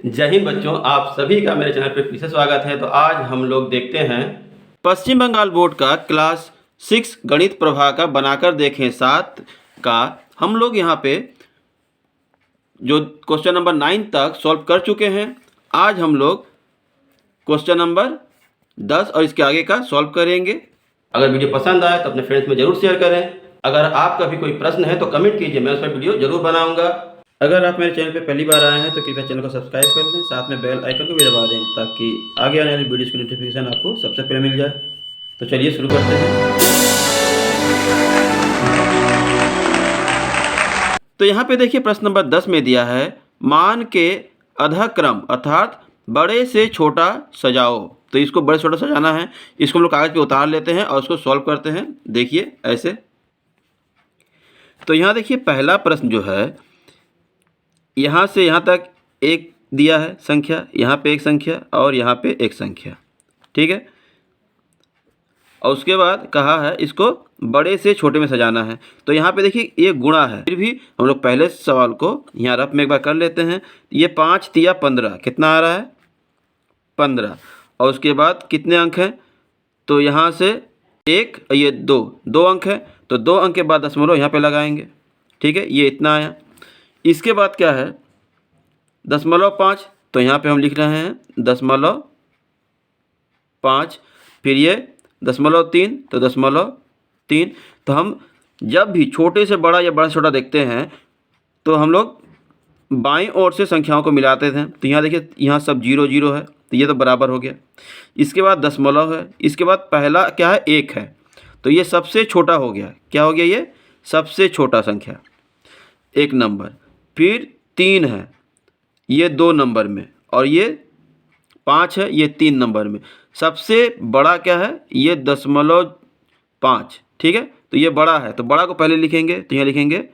जय हिंद बच्चों, आप सभी का मेरे चैनल पर फिर से स्वागत है। तो आज हम लोग देखते हैं पश्चिम बंगाल बोर्ड का क्लास 6 गणित प्रभा का बनाकर देखें 7 का हम लोग यहाँ पे जो क्वेश्चन नंबर 9 तक सॉल्व कर चुके हैं। आज हम लोग क्वेश्चन नंबर 10 और इसके आगे का सॉल्व करेंगे। अगर वीडियो पसंद आए तो अपने फ्रेंड्स में ज़रूर शेयर करें। अगर आपका भी कोई प्रश्न है तो कमेंट कीजिए, मैं उस पर वीडियो ज़रूर बनाऊँगा। अगर आप मेरे चैनल पर पहली बार आए हैं तो कृपया चैनल को सब्सक्राइब कर लें, साथ में बेल आइकन को भी दबा दें ताकि आगे आने वाली वीडियोज़ की नोटिफिकेशन आपको सबसे पहले मिल जाए। तो चलिए शुरू करते हैं। तो यहाँ पे देखिए प्रश्न नंबर 10 में दिया है मान के अधक्रम अर्थात बड़े से छोटा सजाओ। तो इसको बड़े से छोटा सजाना है, इसको हम लोग कागज़ पे उतार लेते हैं और उसको सॉल्व करते हैं। देखिए ऐसे। तो यहाँ देखिए पहला प्रश्न जो है यहाँ से यहाँ तक एक दिया है संख्या, यहाँ पे एक संख्या और यहाँ पे एक संख्या, ठीक है। और उसके बाद कहा है इसको बड़े से छोटे में सजाना है। तो यहाँ पे देखिए ये गुणा है, फिर भी हम लोग पहले सवाल को यहाँ रफ में एक बार कर लेते हैं। ये 5 तिया 15 कितना आ रहा है 15। और उसके बाद कितने अंक हैं, तो यहाँ से एक, ये दो अंक है, तो 2 अंक के बाद दशमलव यहाँ पे लगाएंगे, ठीक है। ये इतना आया। इसके बाद क्या है 0.5, तो यहाँ पे हम लिख रहे हैं 0.5। फिर ये 0.3, तो 0.3। तो हम जब भी छोटे से बड़ा या बड़ा से छोटा देखते हैं तो हम लोग बाईं ओर से संख्याओं को मिलाते थे। तो यहाँ देखिए यहाँ सब 0 0 है, तो ये तो बराबर हो गया। इसके बाद दशमलव है, इसके बाद पहला क्या है 1 है, तो ये सबसे छोटा हो गया। क्या हो गया, ये सबसे छोटा संख्या 1 नंबर। फिर 3 है, ये 2 नंबर में, और ये 5 है, ये 3 नंबर में। सबसे बड़ा क्या है, ये 0.5, ठीक है। तो ये बड़ा है, तो बड़ा को पहले लिखेंगे, तो यहाँ लिखेंगे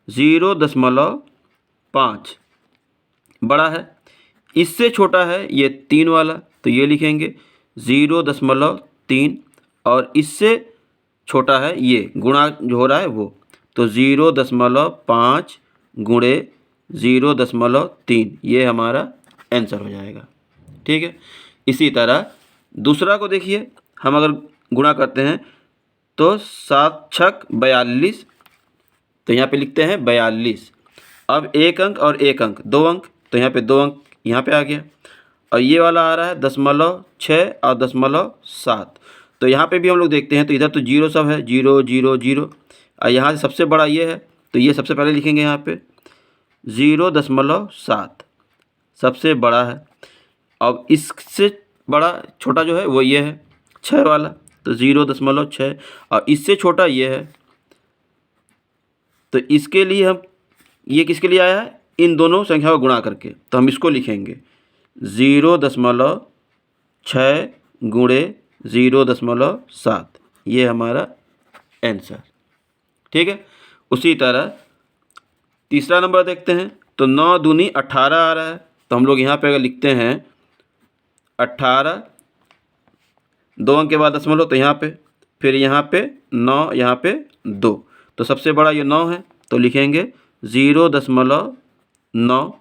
0.5 बड़ा है। इससे छोटा है ये 3 वाला, तो ये लिखेंगे 0.3। और इससे छोटा है ये गुणा जो हो रहा है वो, तो 0.5 गुणे 0.3, ये हमारा आंसर हो जाएगा, ठीक है। इसी तरह दूसरा को देखिए, हम अगर गुणा करते हैं तो 7 छक 42, तो यहाँ पे लिखते हैं 42। अब एक अंक और एक अंक 2 अंक, तो यहाँ पे 2 अंक यहाँ पे आ गया। और ये वाला आ रहा है 0.6 और 0.7, तो यहाँ पे भी हम लोग देखते हैं तो इधर तो 0 सब है, 0 0 0। और यहाँ से सबसे बड़ा ये है, तो ये सबसे पहले लिखेंगे यहाँ पे 0.7 सबसे बड़ा है। अब इससे बड़ा छोटा जो है वो ये है 6 वाला, तो 0.6। और इससे छोटा ये है, तो इसके लिए हम, ये किसके लिए आया है, इन दोनों संख्याओं को गुणा करके, तो हम इसको लिखेंगे 0.6 गुणे 0.7, ये हमारा आंसर, ठीक है। उसी तरह तीसरा नंबर देखते हैं, तो 9 दूनी 18 आ रहा है, तो हम लोग यहाँ पे अगर लिखते हैं 18, 2 अंक के बाद दशमलव, तो यहाँ पे, फिर यहाँ पे 9, यहाँ पे 2, तो सबसे बड़ा ये 9 है, तो लिखेंगे 0.9।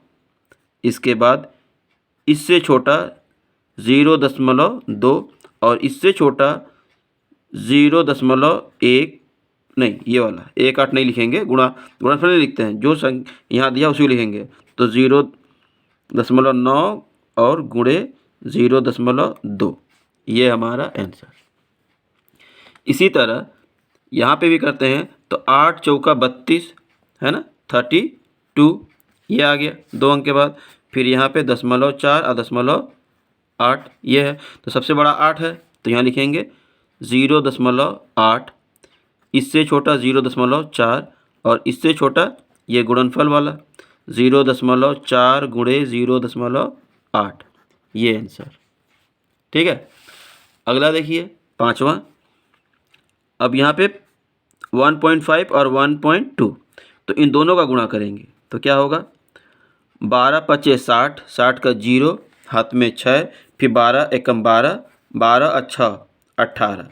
इसके बाद इससे छोटा 0.2 और इससे छोटा 0.1, नहीं ये वाला 1.8 नहीं लिखेंगे, गुणनफल नहीं लिखते हैं, जो यहाँ दिया उसी लिखेंगे। तो 0.9 और गुणे 0.2, ये हमारा आंसर। इसी तरह यहाँ पे भी करते हैं, तो 8 चौका 32 है ना, 32, ये आ गया 2 अंक के बाद। फिर यहाँ पे 0.4 और 0.8 ये है, तो सबसे बड़ा 8 है, तो यहाँ लिखेंगे 0.8। इससे छोटा 0.4 और इससे छोटा ये गुणनफल वाला 0.4 गुणे 0.8, ये आंसर, ठीक है। अगला देखिए 5वां। अब यहाँ पे 1.5 और 1.2, तो इन दोनों का गुणा करेंगे, तो क्या होगा 12 पचे 60, 60 का 0, हाथ में 6, फिर 12 एकम 12, 12 अच्छा 18,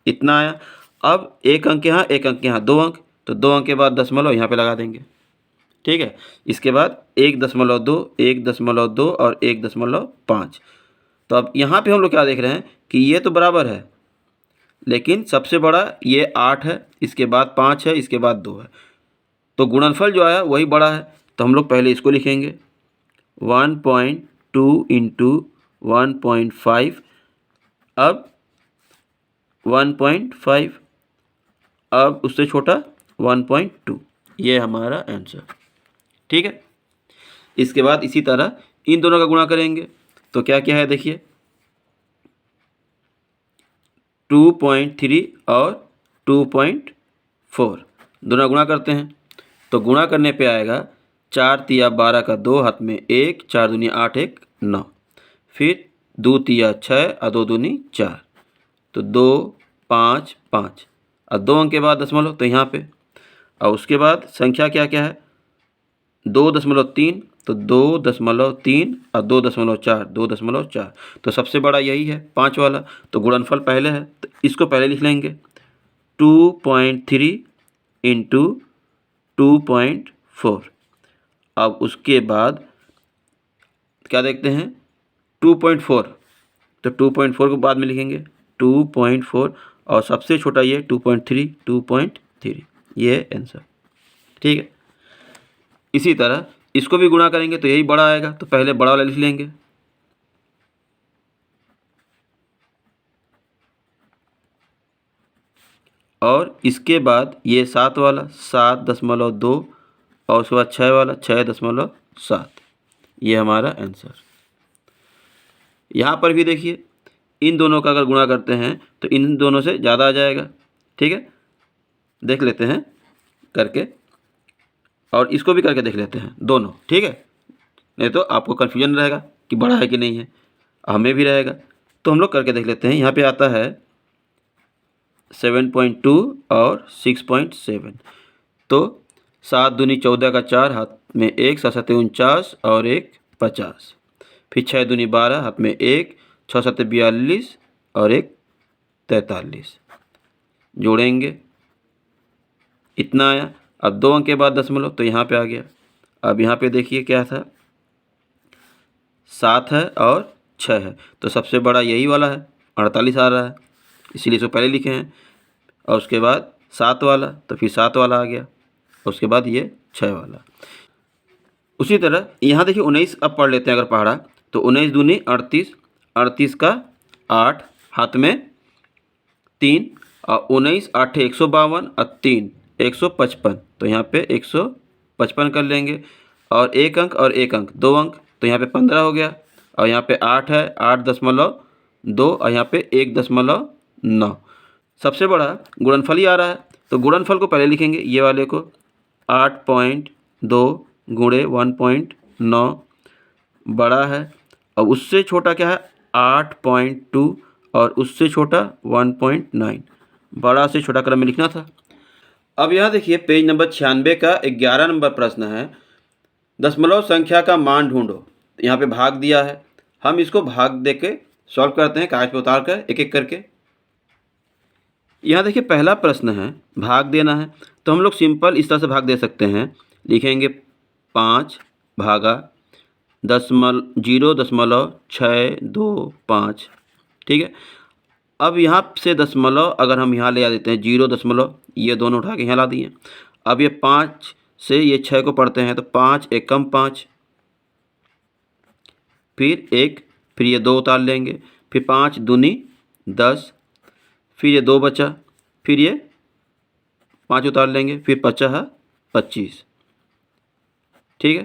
इतना आया। अब एक अंक यहाँ एक अंक यहाँ 2 अंक, तो 2 अंक के बाद दशमलव यहाँ पे लगा देंगे, ठीक है। इसके बाद 1.2, 1.2 और 1.5। तो अब यहाँ पे हम लोग क्या देख रहे हैं कि ये तो बराबर है, लेकिन सबसे बड़ा ये 8 है, इसके बाद 5 है, इसके बाद 2 है। तो गुणनफल जो आया वही बड़ा है, तो हम लोग पहले इसको लिखेंगे 1.2 इंटू 1.5, अब 1.5, अब उससे छोटा 1.2। ये हमारा आंसर। ठीक है। इसके बाद इसी तरह इन दोनों का गुणा करेंगे, तो क्या क्या है देखिए, 2.3 और 2.4 दोनों गुणा करते हैं, तो गुणा करने पे आएगा 4 तिया 12 का 2 हाथ में 1, 4 दूनी 8, 1 9, फिर 2 तिया 6 और 2 दूनी 4, तो 2 5 5 और 2 अंक के बाद दशमलव, तो यहाँ पे, और उसके बाद संख्या क्या क्या है 2.3, तो 2.3 और 2.4, 2.4, तो सबसे बड़ा यही है 5 वाला, तो गुणनफल पहले है, तो इसको पहले लिख लेंगे 2.3 इंटू 2.4। अब उसके बाद क्या देखते हैं 2.4, तो 2.4 को बाद में लिखेंगे 2.4, और सबसे छोटा ये 2.3, ये आंसर। ठीक है। इसी तरह इसको भी गुणा करेंगे तो यही बड़ा आएगा, तो पहले बड़ा वाला लिख लेंगे, और इसके बाद ये 7 वाला 7.2, और उसके बाद 6 वाला 6.7। ये हमारा आंसर। यहाँ पर भी देखिए इन दोनों का अगर गुणा करते हैं तो इन दोनों से ज़्यादा आ जाएगा। ठीक है, देख लेते हैं करके, और इसको भी करके देख लेते हैं दोनों। ठीक है, नहीं तो आपको कन्फ्यूजन रहेगा कि बड़ा है कि नहीं है, हमें भी रहेगा, तो हम लोग करके देख लेते हैं। यहाँ पे आता है 7.2 और 6.7, तो 7 दूनी 14 का 4 हाथ में 1, 7 7 49 और 1 50, फिर 6 दूनी 12 हाथ में 1, 6 7 42 और 1 43, जोड़ेंगे इतना आया। अब 2 अंक के बाद दशमलव, तो यहाँ पे आ गया। अब यहाँ पे देखिए क्या था 7 है और 6 है, तो सबसे बड़ा यही वाला है 48 आ रहा है, इसीलिए इसको पहले लिखे हैं, और उसके बाद 7 वाला, तो फिर 7 वाला आ गया, और उसके बाद ये 6 वाला। उसी तरह यहाँ देखिए 19 अब पढ़ लेते हैं अगर पढ़ा, तो 19 दूनी 38, 38 का 8 हाथ में 3, और 19 8 152 और 3 155, तो यहाँ पे 155 कर लेंगे, और 1 अंक और 1 अंक 2 अंक, तो यहाँ पे 15 हो गया, और यहाँ पे 8 है 8.2, और यहाँ पे 1.9। सबसे बड़ा गुणनफल ही आ रहा है, तो गुणनफल को पहले लिखेंगे ये वाले को 8.2 गुणे 1.9 बड़ा है, और उससे छोटा क्या है 8.2, और उससे छोटा 1.9, बड़ा से छोटा क्रम में लिखना था। अब यहाँ देखिए पेज नंबर 96 का 11 नंबर प्रश्न है, दशमलव संख्या का मान ढूंढो। यहाँ पे भाग दिया है, हम इसको भाग दे के सॉल्व करते हैं कागज पे उतार कर एक एक करके। यहाँ देखिए पहला प्रश्न है भाग देना है, तो हम लोग सिंपल इस तरह से भाग दे सकते हैं, लिखेंगे 5 भागा 0.625। ठीक है। अब यहाँ से दशमलव अगर हम यहाँ ले आ देते हैं 0, ये दोनों उठा के यहाँ ला दिए। अब ये 5 से ये 6 को पढ़ते हैं, तो 5 एकम 5, फिर 1, फिर ये 2 उतार लेंगे, फिर 5 दूनी 10, फिर ये 2 बचा, फिर ये 5 उतार लेंगे, फिर 50 25। ठीक है,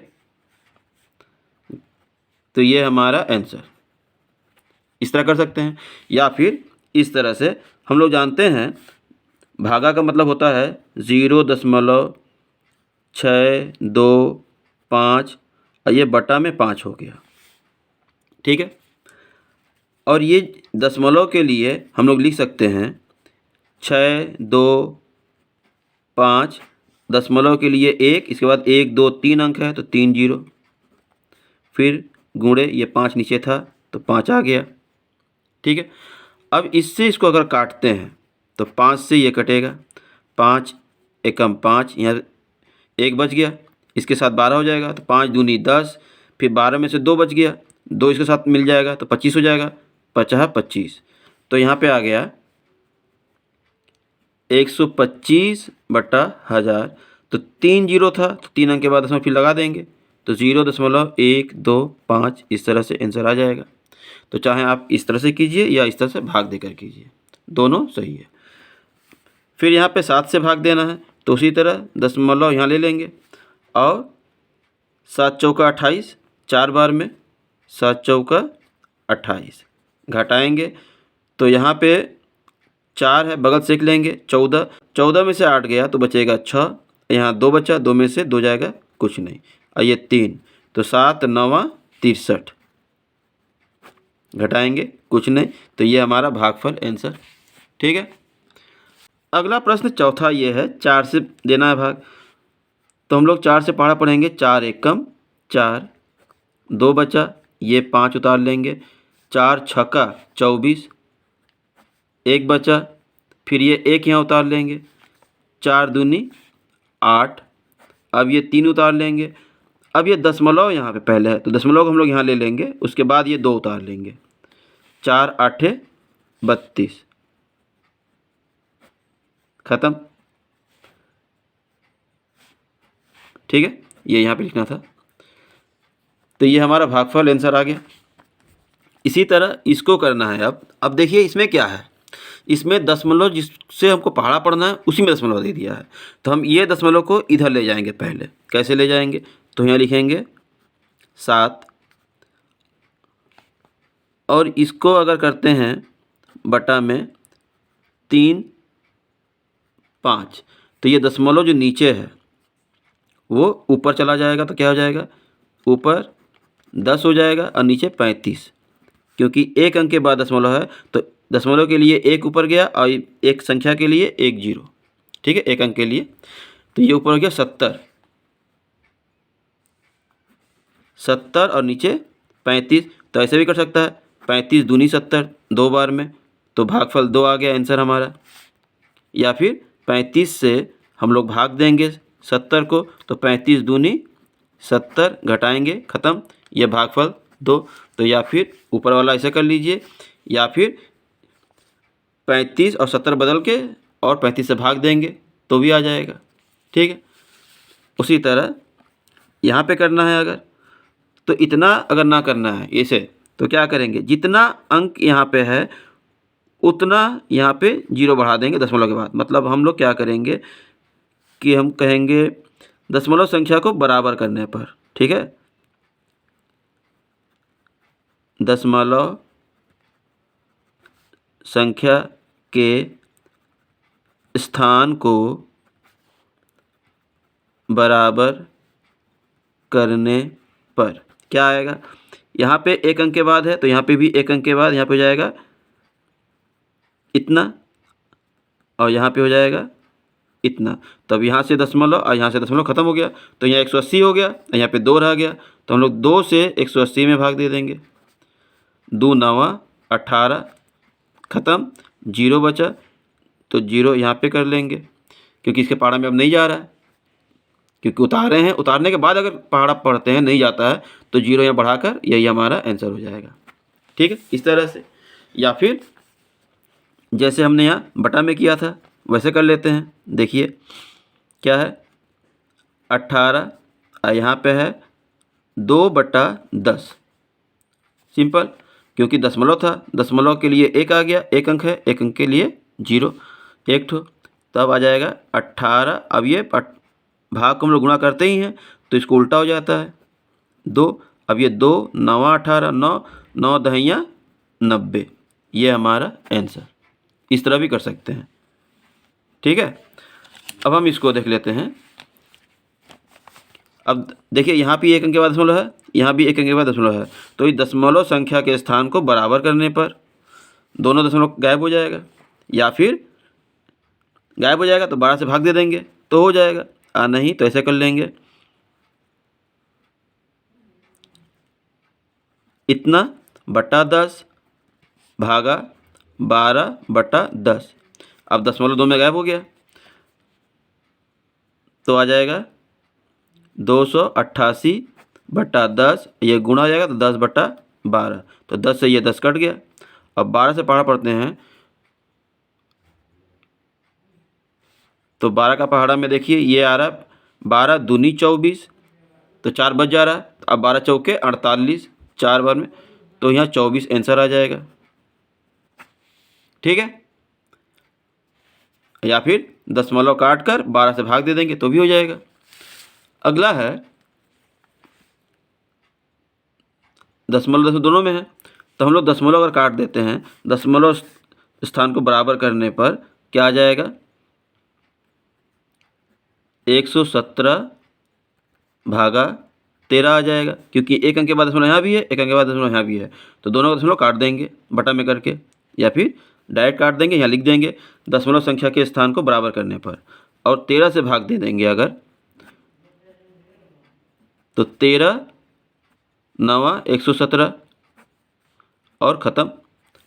तो ये हमारा आंसर। इस तरह कर सकते हैं, या फिर इस तरह से हम लोग जानते हैं भागा का मतलब होता है 0.625, और ये बटा में 5 हो गया। ठीक है, और ये दशमलव के लिए हम लोग लिख सकते हैं 6 2 5, दशमलव के लिए 1, इसके बाद 1 2 3 अंक है, तो 3 0, फिर गुणे ये 5 नीचे था तो 5 आ गया। ठीक है, अब इससे इसको अगर काटते हैं तो 5 से ये कटेगा, 5 एकम 5, यहाँ 1 बच गया, इसके साथ 12 हो जाएगा, तो 5 दूनी 10, फिर 12 में से 2 बच गया, 2 इसके साथ मिल जाएगा तो 25 हो जाएगा, 50 25। तो यहाँ पे आ गया 125/1000। तो 3 जीरो था तो 3 अंक के बाद दशमलव फिर लगा देंगे, तो 0.125 इस तरह से आंसर आ जाएगा। तो चाहे आप इस तरह से कीजिए या इस तरह से भाग देकर कीजिए, दोनों सही है। फिर यहाँ पे 7 से भाग देना है, तो उसी तरह दशमलव यहाँ ले लेंगे और 7 चौका 28, 4 बार में 7 चौका 28 घटाएंगे, तो यहाँ पे 4 है, बगल से एक लेंगे 14, 14 में से 8 गया तो बचेगा 6, यहाँ 2 बचा, 2 में से 2 जाएगा कुछ नहीं, और ये 3, तो 7 9 63 घटाएंगे कुछ नहीं, तो ये हमारा भागफल आंसर। ठीक है। अगला प्रश्न चौथा ये है, 4 से देना है भाग, तो हम लोग 4 से पहाड़ा पढ़ेंगे, 4 एकम 4, 2 बचा, ये 5 उतार लेंगे, 4 छक्का 24, 1 बचा, फिर ये 1 यहाँ उतार लेंगे, 4 दूनी 8, अब ये 3 उतार लेंगे, अब ये दशमलव यहाँ पे पहले है तो दशमलव हम लोग यहाँ ले लेंगे, उसके बाद ये 2 उतार लेंगे, 4 8 32 ख़त्म। ठीक है, ये यहाँ पे लिखना था, तो ये हमारा भागफल आंसर आ गया। इसी तरह इसको करना है। अब देखिए इसमें क्या है, इसमें दशमलव जिससे हमको पहाड़ा पढ़ना है उसी में दशमलव दे दिया है, तो हम ये दशमलव को इधर ले जाएंगे। पहले कैसे ले जाएंगे, तो यहाँ लिखेंगे 7 और इसको अगर करते हैं बटा में 3 5, तो ये दशमलव जो नीचे है वो ऊपर चला जाएगा, तो क्या हो जाएगा, ऊपर 10 हो जाएगा और नीचे 35, क्योंकि एक अंक के बाद दशमलव है तो दशमलव के लिए एक ऊपर गया और एक संख्या के लिए एक जीरो। ठीक है, एक अंक के लिए, तो ये ऊपर हो गया 70 और नीचे 35। तो ऐसे भी कर सकता है, 35 दूनी 70 2 बार में, तो भागफल 2 आ गया आंसर हमारा। या फिर 35 से हम लोग भाग देंगे 70 को, तो 35 दूनी 70 घटाएंगे, ख़त्म, यह भागफल 2। तो या फिर ऊपर वाला ऐसे कर लीजिए, या फिर 35 और 70 बदल के और 35 से भाग देंगे तो भी आ जाएगा। ठीक है, उसी तरह यहाँ पे करना है अगर, तो इतना अगर ना करना है इसे, तो क्या करेंगे, जितना अंक यहाँ पे है उतना यहाँ पे जीरो बढ़ा देंगे दशमलव के बाद। मतलब हम लोग क्या करेंगे कि हम कहेंगे दशमलव संख्या को बराबर करने पर, ठीक है, दशमलव संख्या के स्थान को बराबर करने पर क्या आएगा, यहाँ पे एक अंक के बाद है तो यहाँ पे भी एक अंक के बाद यहाँ पे हो जाएगा इतना और यहाँ पे हो जाएगा इतना। तब यहाँ से दशमलव और यहाँ से दशमलव ख़त्म हो गया, तो यहाँ 180 हो गया और यहाँ पे 2 रह गया, तो हम लोग 2 से 180 में भाग दे देंगे, 2 9 18 ख़त्म, 0 बचा, तो 0 यहाँ पे कर लेंगे क्योंकि इसके पहाड़ा में अब नहीं जा रहा है, क्योंकि उतारे हैं, उतारने के बाद अगर पहाड़ा पढ़ते हैं नहीं जाता है तो 0 यहाँ बढ़ाकर यही हमारा आंसर हो जाएगा। ठीक है, इस तरह से, या फिर जैसे हमने यहाँ बटा में किया था वैसे कर लेते हैं। देखिए क्या है, 18 और यहाँ पे है 2/10, सिंपल, क्योंकि दशमलव था, दशमलव के लिए एक आ गया, एक अंक है, एक अंक के लिए 0, एक ठो, तब आ जाएगा 18। अब ये भाग को हम लोग गुणा करते ही हैं तो इसको उल्टा हो जाता है 2, अब ये 2 9 18 9 9 दहिया 90, ये हमारा आंसर। इस तरह भी कर सकते हैं। ठीक है, अब हम इसको देख लेते हैं। अब देखिए यहाँ भी एक अंक के बाद दशमलव है, यहाँ भी एक अंक के बाद दशमलव है, तो इस दशमलव संख्या के स्थान को बराबर करने पर दोनों दशमलव गायब हो जाएगा, या फिर गायब हो जाएगा तो 12 से भाग दे देंगे तो हो जाएगा, और नहीं तो ऐसे कर लेंगे, इतना बटा 10 भागा 12/10। अब दशमलव 2 में गायब हो गया तो आ जाएगा 288/10, ये गुणा हो जाएगा तो 10/12, तो 10 से ये 10 कट गया। अब 12 से पहाड़ा पढ़ते हैं, तो 12 का पहाड़ा में देखिए ये आ रहा 12 दूनी 24, तो 4 बच जा रहा है। अब 12 चौके 48, 4 बार में, तो यहाँ 24 आंसर आ जाएगा। ठीक है, या फिर दशमलव काट कर 12 से भाग दे देंगे तो भी हो जाएगा। अगला है दशमलव दोनों में है, तो हम लोग दशमलव अगर काट देते हैं, दशमलव स्थान को बराबर करने पर क्या आ जाएगा, 117/13 आ जाएगा, क्योंकि एक अंक के बाद दशमलव यहाँ भी है, एक अंक के बाद दशमलव यहाँ भी है, तो दोनों का दशमलव काट देंगे बटा में करके, या फिर डायरेक्ट काट देंगे, यहाँ लिख देंगे दशमलव संख्या के स्थान को बराबर करने पर, और 13 से भाग दे देंगे अगर, तो 13×9 117 और ख़त्म।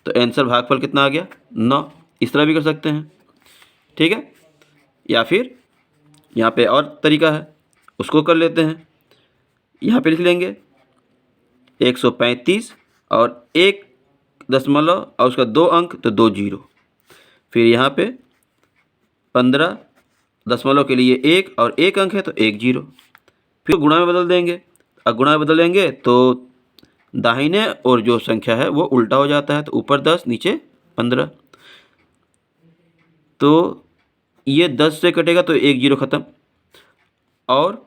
तो आंसर भागफल कितना आ गया, 9। इस तरह भी कर सकते हैं। ठीक है, या फिर यहाँ पे और तरीका है, उसको कर लेते हैं। यहाँ पे लिख लेंगे 135 और 1 दशमलव और उसका 2 अंक, तो 2 जीरो। फिर यहाँ पे 15 दशमलव के लिए 1 और 1 अंक है तो 1 जीरो। फिर गुणा में बदल देंगे, अब गुणा में बदलेंगे तो दाहिने और जो संख्या है वो उल्टा हो जाता है, तो ऊपर 10 नीचे 15, तो ये 10 से कटेगा तो 1 जीरो ख़त्म। और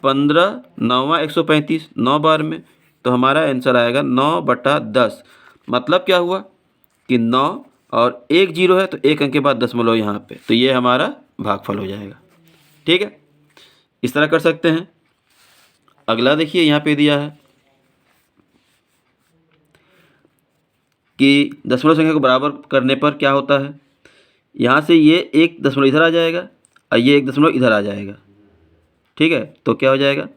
15×9 135, 9 बार में, तो हमारा आंसर आएगा 9/10। मतलब क्या हुआ कि 9 और 1 जीरो है तो 1 अंक के बाद दशमलव यहाँ पे, तो ये हमारा भागफल हो जाएगा। ठीक है, इस तरह कर सकते हैं। अगला देखिए यहाँ पे दिया है कि दशमलव संख्या को बराबर करने पर क्या होता है, यहाँ से ये 1 दशमलव इधर आ जाएगा और ये 1 दशमलव इधर आ जाएगा। ठीक है, तो क्या हो जाएगा,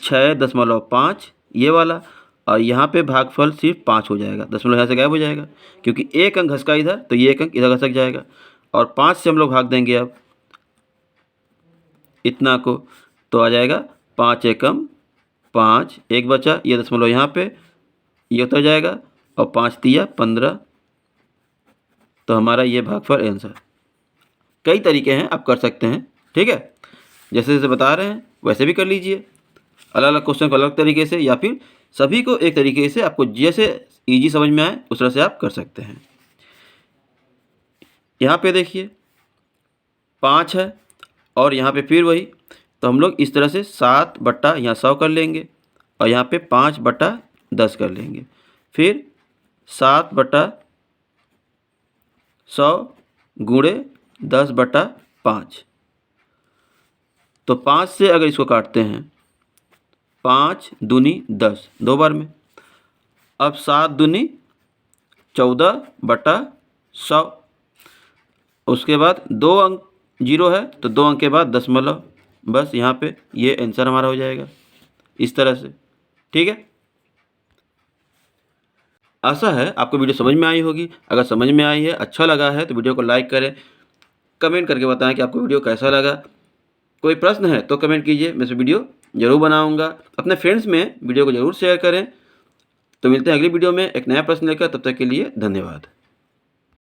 6.5 ये वाला, और यहाँ पे भागफल सिर्फ 5 हो जाएगा, दशमलव यहाँ से गायब हो जाएगा, क्योंकि 1 अंक घसका इधर तो ये 1 अंक इधर घसक जाएगा, और 5 से हम लोग भाग देंगे अब इतना को, तो आ जाएगा 5 एकम 5, 1 बचा, ये दशमलव यहाँ पे ये उतर जाएगा, और 5 तिया 15, तो हमारा ये भागफल आंसर। कई तरीके हैं, आप कर सकते हैं। ठीक है, जैसे जैसे बता रहे हैं वैसे भी कर लीजिए, अलग अलग क्वेश्चन को अलग तरीके से, या फिर सभी को एक तरीके से, आपको जैसे इजी समझ में आए उस तरह से आप कर सकते हैं। यहाँ पे देखिए 5 है और यहाँ पे फिर वही, तो हम लोग इस तरह से 7/100 कर लेंगे, और यहाँ पे 5/10 कर लेंगे, फिर 7/100 गुणे 10/5, तो 5 से अगर इसको काटते हैं, 5 दूनी 10 2 बार में, अब 7 दूनी 14/100, उसके बाद 2 अंक जीरो है तो 2 अंक के बाद दशमलव, बस यहाँ पे ये आंसर हमारा हो जाएगा इस तरह से। ठीक है, आशा है आपको वीडियो समझ में आई होगी। अगर समझ में आई है, अच्छा लगा है, तो वीडियो को लाइक करें, कमेंट करके बताएं कि आपको वीडियो कैसा लगा। कोई प्रश्न है तो कमेंट कीजिए, मैं इस वीडियो ज़रूर बनाऊंगा। अपने फ्रेंड्स में वीडियो को ज़रूर शेयर करें। तो मिलते हैं अगली वीडियो में एक नया प्रश्न लेकर, तब तक के लिए धन्यवाद।